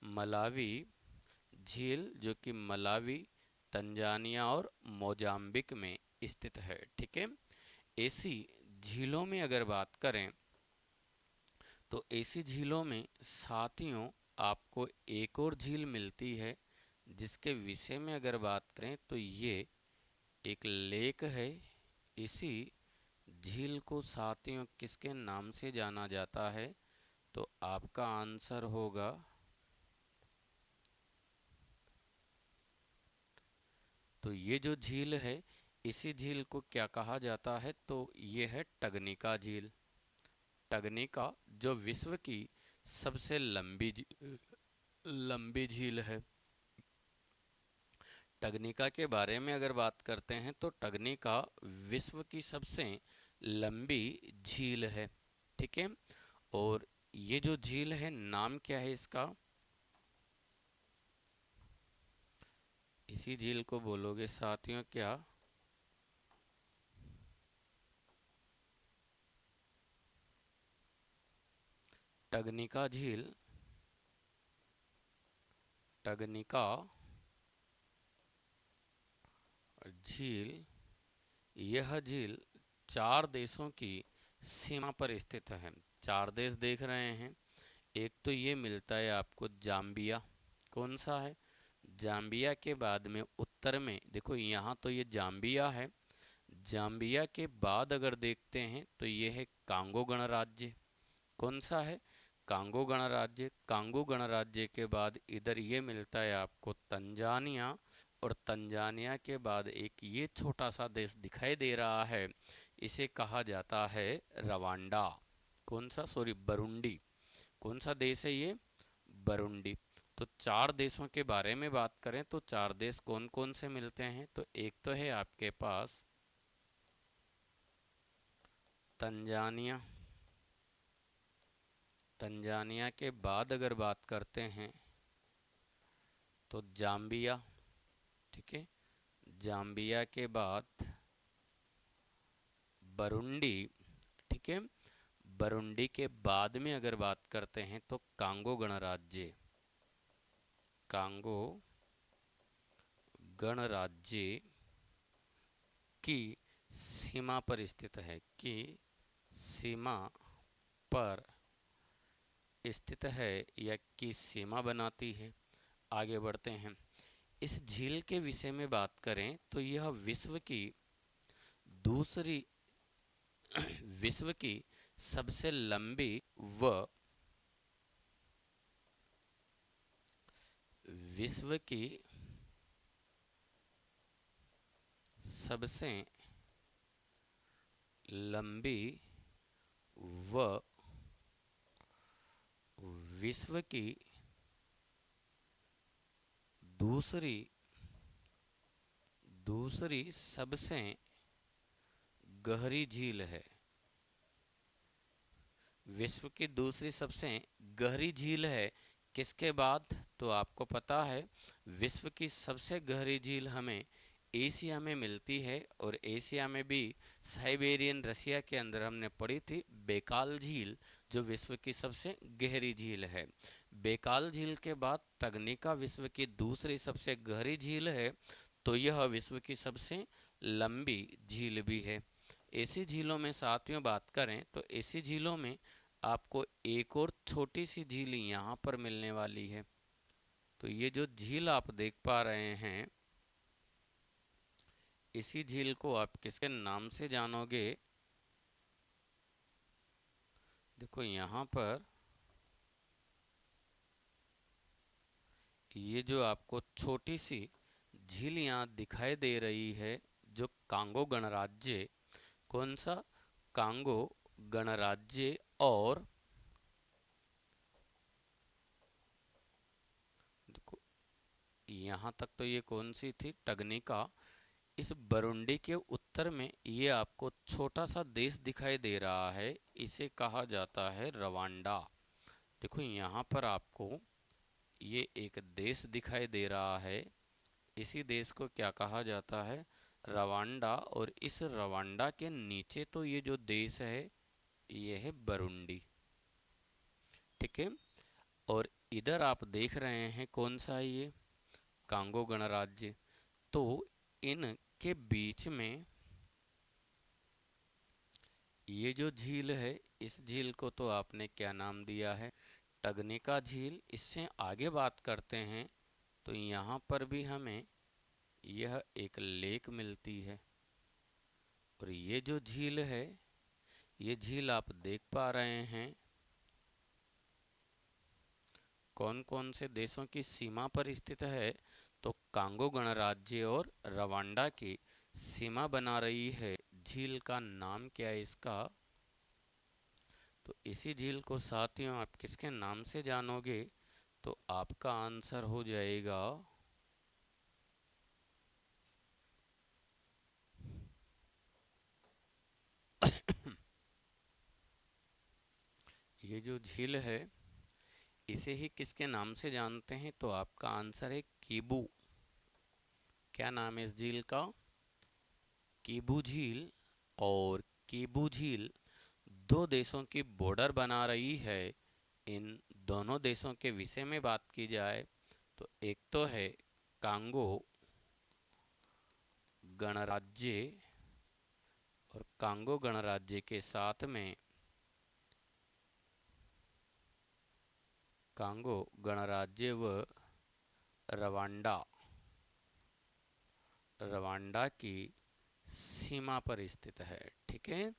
मलावी झील, जो कि मलावी, तंजानिया और मोजाम्बिक में स्थित है। ठीक है, ऐसी झीलों में अगर बात करें तो ऐसी झीलों में साथियों आपको एक और झील मिलती है, जिसके विषय में अगर बात करें तो ये एक लेक है। इसी झील को साथियों किसके नाम से जाना जाता है? तो आपका आंसर होगा, तो ये जो झील है, इसी झील को क्या कहा जाता है? तो ये है टगनिका झील। टगनिका, जो विश्व की सबसे लंबी झील है। टगनिका के बारे में अगर बात करते हैं तो टगनिका विश्व की सबसे लंबी झील है। ठीक है, और ये जो झील है, नाम क्या है इसका? इसी झील को बोलोगे साथियों क्या? टगनिका झील, टगनिका झील, यह झील 4 देशों की सीमा पर स्थित है। 4 देश देख रहे हैं। एक तो ये मिलता है आपको जाम्बिया। कौन सा है? जाम्बिया के बाद में उत्तर में देखो, यहाँ तो ये जाम्बिया है। जाम्बिया के बाद अगर देखते हैं तो ये है कांगो गणराज्य। कौन सा है? कांगो गणराज्य। कांगो गणराज्य के बाद इधर ये मिलता है आपको तंजानिया, और तंजानिया के बाद एक ये छोटा सा देश दिखाई दे रहा है, इसे कहा जाता है रवांडा। कौन सा? सॉरी, बरुंडी। कौन सा देश है ये? बरुंडी। तो 4 देशों के बारे में बात करें तो 4 देश कौन कौन से मिलते हैं? तो एक तो है आपके पास तंजानिया। तंजानिया के बाद अगर बात करते हैं तो जाम्बिया। ठीक है, जाम्बिया के बाद बरुंडी। ठीक है, बरुंडी के बाद में अगर बात करते हैं तो कांगो गणराज्य। कांगो गणराज्य की सीमा पर स्थित है, की सीमा पर स्थित है या की सीमा बनाती है। आगे बढ़ते हैं। इस झील के विषय में बात करें तो यह दूसरी विश्व की सबसे लंबी व विश्व की सबसे लंबी व विश्व की दूसरी सबसे गहरी झील है। विश्व की दूसरी सबसे गहरी झील है। किसके बाद? तो आपको पता है विश्व की सबसे गहरी झील हमें एशिया में मिलती है, और एशिया में भी साइबेरियन रसिया के अंदर हमने पढ़ी थी बैकाल झील, जो विश्व की सबसे गहरी झील है। बैकाल झील के बाद टगनिका विश्व की दूसरी सबसे गहरी झील है, तो यह विश्व की सबसे लंबी झील भी है। ऐसी झीलों में साथियों बात करें तो ऐसी झीलों में आपको एक और छोटी सी झील यहाँ पर मिलने वाली है। तो ये जो झील आप देख पा रहे हैं, इसी झील को आप किसके नाम से जानोगे? देखो यहाँ पर ये जो आपको छोटी सी झील यहाँ दिखाई दे रही है, जो कांगो गणराज्य, कौन सा? कांगो गणराज्य, और देखो यहाँ तक तो ये कौन सी थी? टगनिका। इस बरुंडी के उत्तर में ये आपको छोटा सा देश दिखाई दे रहा है, इसे कहा जाता है रवांडा। देखो यहाँ पर आपको ये एक देश दिखाई दे रहा है, इसी देश को क्या कहा जाता है? रवांडा। और इस रवांडा के नीचे तो ये जो देश है ये है बरुंडी। ठीक है, और इधर आप देख रहे हैं कौन सा है ये? कांगो गणराज्य। तो इनके बीच में ये जो झील है, इस झील को तो आपने क्या नाम दिया है? टगनिका झील। इससे आगे बात करते हैं तो यहाँ पर भी हमें यह एक लेक मिलती है, और ये जो झील है, ये झील आप देख पा रहे हैं कौन कौन से देशों की सीमा पर स्थित है? तो कांगो गणराज्य और रवांडा की सीमा बना रही है। झील का नाम क्या है इसका? तो इसी झील को साथियों आप किसके नाम से जानोगे? तो आपका आंसर हो जाएगा ये जो झील है, इसे ही किसके नाम से जानते हैं? तो आपका आंसर है कीबू। क्या नाम है इस झील का? कीबू झील। और कीबू झील 2 देशों की बॉर्डर बना रही है। इन दोनों देशों के विषय में बात की जाए तो एक तो है कांगो गणराज्य, और कांगो गणराज्य के साथ में कांगो गणराज्य व रवांडा, रवांडा की सीमा पर स्थित है। ठीक है,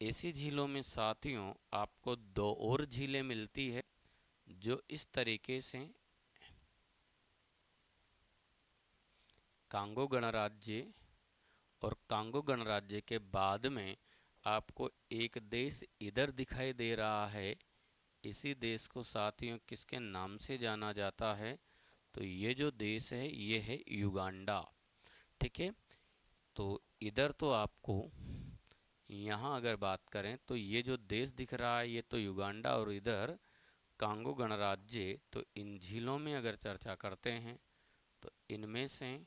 ऐसी झीलों में साथियों आपको दो और झीलें मिलती है जो इस तरीके से कांगो गणराज्य और कांगो गणराज्य के बाद में आपको एक देश इधर दिखाई दे रहा है। इसी देश को साथियों किसके नाम से जाना जाता है? तो ये जो देश है ये है युगांडा। ठीक है, तो इधर तो आपको यहाँ अगर बात करें तो ये जो देश दिख रहा है ये तो युगांडा, और इधर कांगो गणराज्य। तो इन झीलों में अगर चर्चा करते हैं तो इनमें से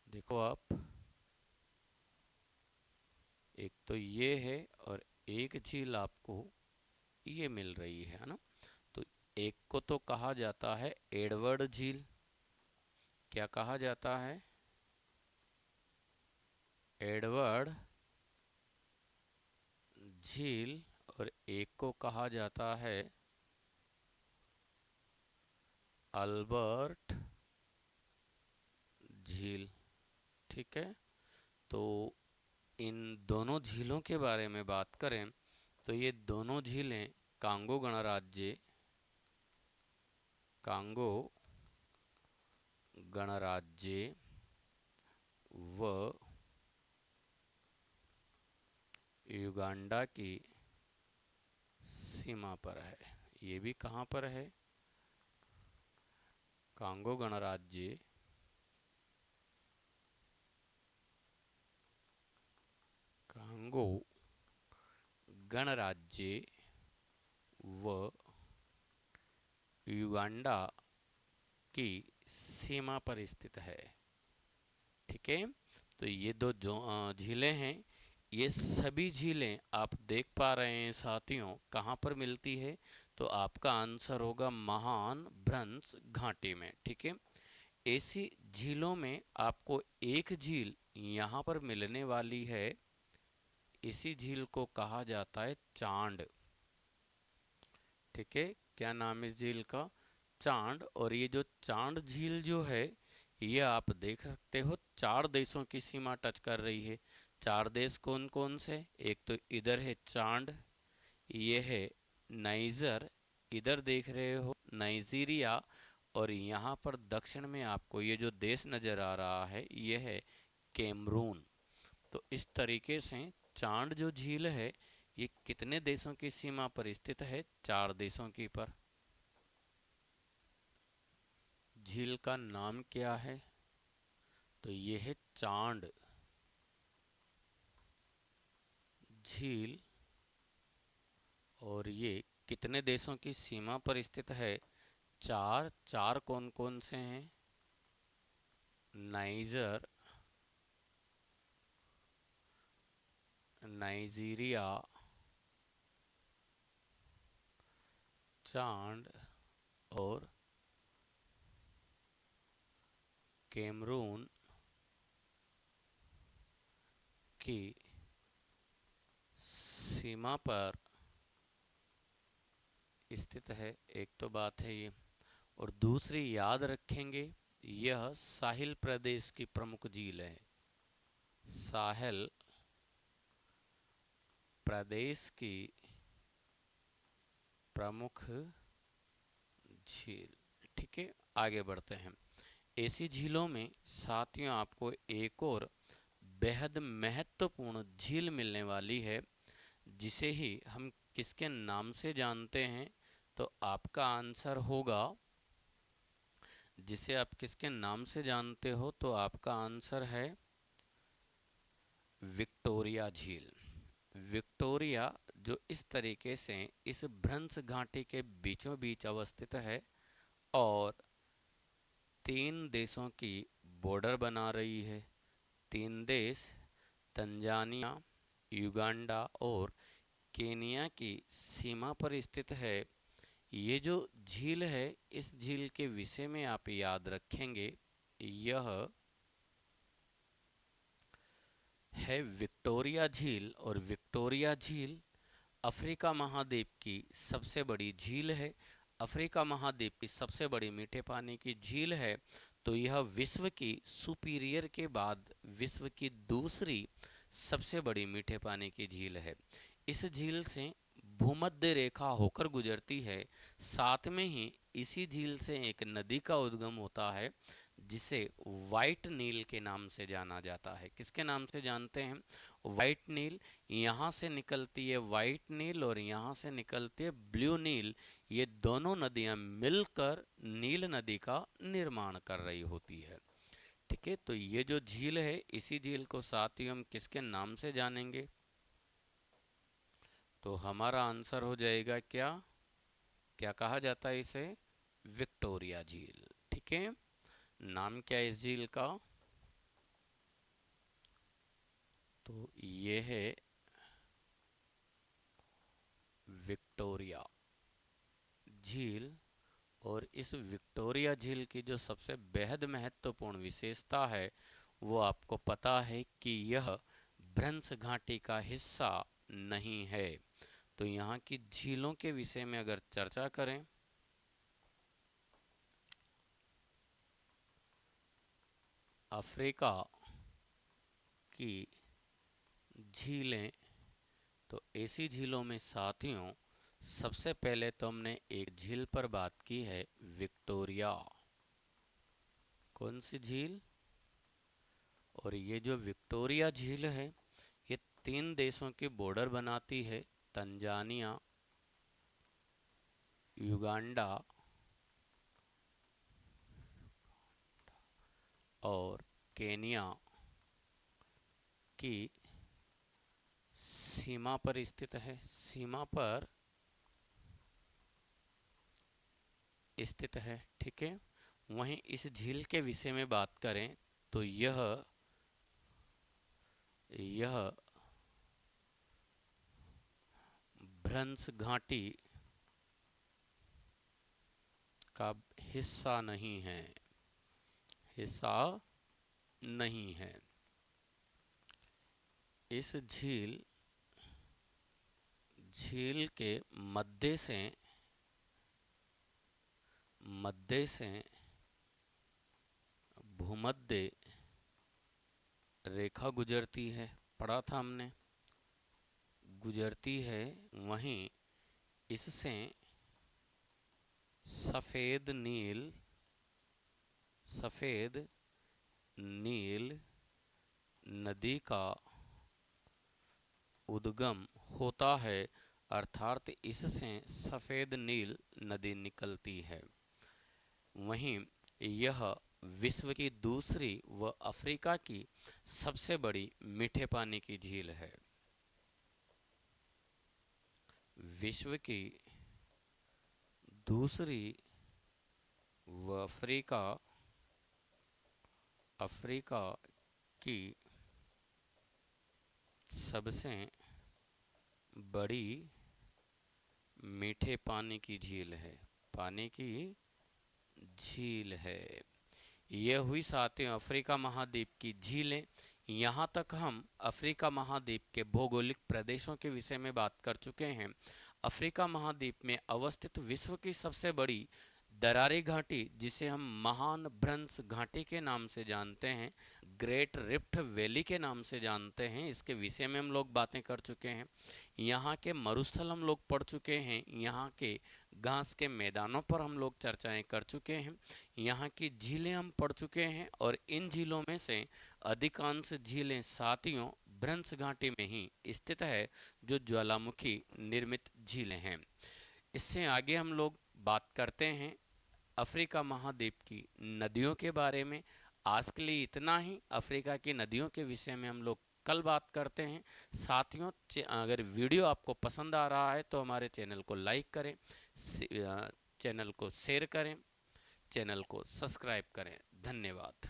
देखो आप, एक तो ये है और एक झील आपको ये मिल रही है ना। तो एक को तो कहा जाता है एडवर्ड झील। क्या कहा जाता है? एडवर्ड झील। और एक को कहा जाता है अल्बर्ट झील। ठीक है, तो इन दोनों झीलों के बारे में बात करें तो ये दोनों झीलें कांगो गणराज्य, कांगो गणराज्य व युगांडा की सीमा पर है। ये भी कहाँ पर है? कांगो गणराज्य, कांगो गणराज्य व युगांडा की सीमा पर स्थित है। ठीक है, तो ये दो जो झीलें हैं, ये सभी झीलें आप देख पा रहे हैं साथियों कहाँ पर मिलती है? तो आपका आंसर होगा महान भ्रंश घाटी में। ठीक है, ऐसी झीलों में आपको एक झील यहाँ पर मिलने वाली है। इसी झील को कहा जाता है चांड। ठीक है, क्या नाम है इस झील का? चांड। और ये जो चांड झील जो है ये आप देख सकते हो 4 देशों की सीमा टच कर रही है। 4 देश कौन कौन से? एक तो इधर है चांड, ये है नाइजर, इधर देख रहे हो नाइजीरिया, और यहाँ पर दक्षिण में आपको ये जो देश नज़र आ रहा है ये है कैमरून। तो इस तरीके से चांड जो झील है ये कितने देशों की सीमा पर स्थित है? 4 देशों की पर। झील का नाम क्या है? तो ये है चांड झील, और ये कितने देशों की सीमा पर स्थित है? 4। 4 कौन कौन से हैं? नाइजर, नाइजीरिया, चांड और कैमरून की सीमा पर स्थित है। एक तो बात है ये, और दूसरी याद रखेंगे यह साहिल प्रदेश की प्रमुख झील है। साहिल प्रदेश की प्रमुख झील। ठीक है, आगे बढ़ते हैं। ऐसी झीलों में साथियों आपको एक और बेहद महत्वपूर्ण झील मिलने वाली है जिसे ही हम किसके नाम से जानते हैं? तो आपका आंसर होगा, जिसे आप किसके नाम से जानते हो तो आपका आंसर है विक्टोरिया झील। विक्टोरिया जो इस तरीके से इस भ्रंश घाटी के बीचों बीच अवस्थित है और 3 देशों की बॉर्डर बना रही है। तीन देश तंजानिया, युगांडा और केनिया की सीमा पर स्थित है। ये जो झील है, इस झील के विषय में आप याद रखेंगे, यह है विक्टोरिया झील। और विक्टोरिया झील अफ्रीका महाद्वीप की सबसे बड़ी झील है। अफ्रीका महाद्वीप की सबसे बड़ी मीठे पानी की झील है। तो यह विश्व की सुपीरियर के बाद विश्व की दूसरी सबसे बड़ी मीठे पानी की झील है। इस झील से भूमध्य रेखा होकर गुजरती है। साथ में ही इसी झील से एक नदी का उद्गम होता है, जिसे वाइट नील के नाम से जाना जाता है। किसके नाम से जानते हैं? वाइट नील। यहाँ से निकलती है वाइट नील और यहाँ से निकलती है ब्लू नील। ये दोनों नदियाँ मिलकर नील नदी का निर्माण कर रही होती है। ठीक है, तो ये जो झील है, इसी झील को साथ ही हम किसके नाम से जानेंगे? तो हमारा आंसर हो जाएगा क्या? क्या कहा जाता है इसे? विक्टोरिया झील। ठीक है, नाम क्या है इस झील का? तो ये है विक्टोरिया झील। और इस विक्टोरिया झील की जो सबसे बेहद महत्वपूर्ण विशेषता है, वो आपको पता है कि यह भ्रंश घाटी का हिस्सा नहीं है। तो यहाँ की झीलों के विषय में अगर चर्चा करें, अफ्रीका की झीलें, तो ऐसी झीलों में साथियों सबसे पहले तो हमने एक झील पर बात की है, विक्टोरिया। कौन सी झील? और ये जो विक्टोरिया झील है, ये तीन देशों की बॉर्डर बनाती है, तंजानिया, युगांडा और केनिया की सीमा पर स्थित है। सीमा पर स्थित है। ठीक है, वहीं इस झील के विषय में बात करें तो यह भ्रंश घाटी का हिस्सा नहीं है। हिस्सा नहीं है। इस झील के मध्य से भूमध्य रेखा गुजरती है। पढ़ा था हमने, गुजरती है। वहीं इससे सफेद नील नदी का उद्गम होता है, अर्थात इससे सफेद नील नदी निकलती है। वहीं यह विश्व की दूसरी व अफ्रीका की सबसे बड़ी मीठे पानी की झील है। विश्व की दूसरी व अफ्रीका की सबसे बड़ी मीठे पानी की झील है। पानी की झील है। यह हुई साथियों अफ्रीका महाद्वीप की झीलें। यहाँ तक हम अफ्रीका महाद्वीप के भौगोलिक प्रदेशों के विषय में बात कर चुके हैं। अफ्रीका महाद्वीप में अवस्थित विश्व की सबसे बड़ी दरारी घाटी, जिसे हम महान भ्रंश घाटी के नाम से जानते हैं, ग्रेट रिफ्ट वैली के नाम से जानते हैं, इसके विषय में हम लोग बातें कर चुके हैं। यहाँ के मरुस्थल हम लोग पढ़ चुके हैं। यहाँ के घास के मैदानों पर हम लोग चर्चाएं कर चुके हैं। यहाँ की झीलें हम पढ़ चुके हैं। और इन झीलों में से अधिकांश झीलें साथियों भ्रंश घाटी में ही स्थित है, जो ज्वालामुखी निर्मित झीलें हैं। इससे आगे हम लोग बात करते हैं अफ्रीका महाद्वीप की नदियों के बारे में। आज के लिए इतना ही। अफ्रीका की नदियों के विषय में हम लोग कल बात करते हैं। साथियों, अगर वीडियो आपको पसंद आ रहा है तो हमारे चैनल को लाइक करें, चैनल को शेयर करें, चैनल को सब्सक्राइब करें। धन्यवाद।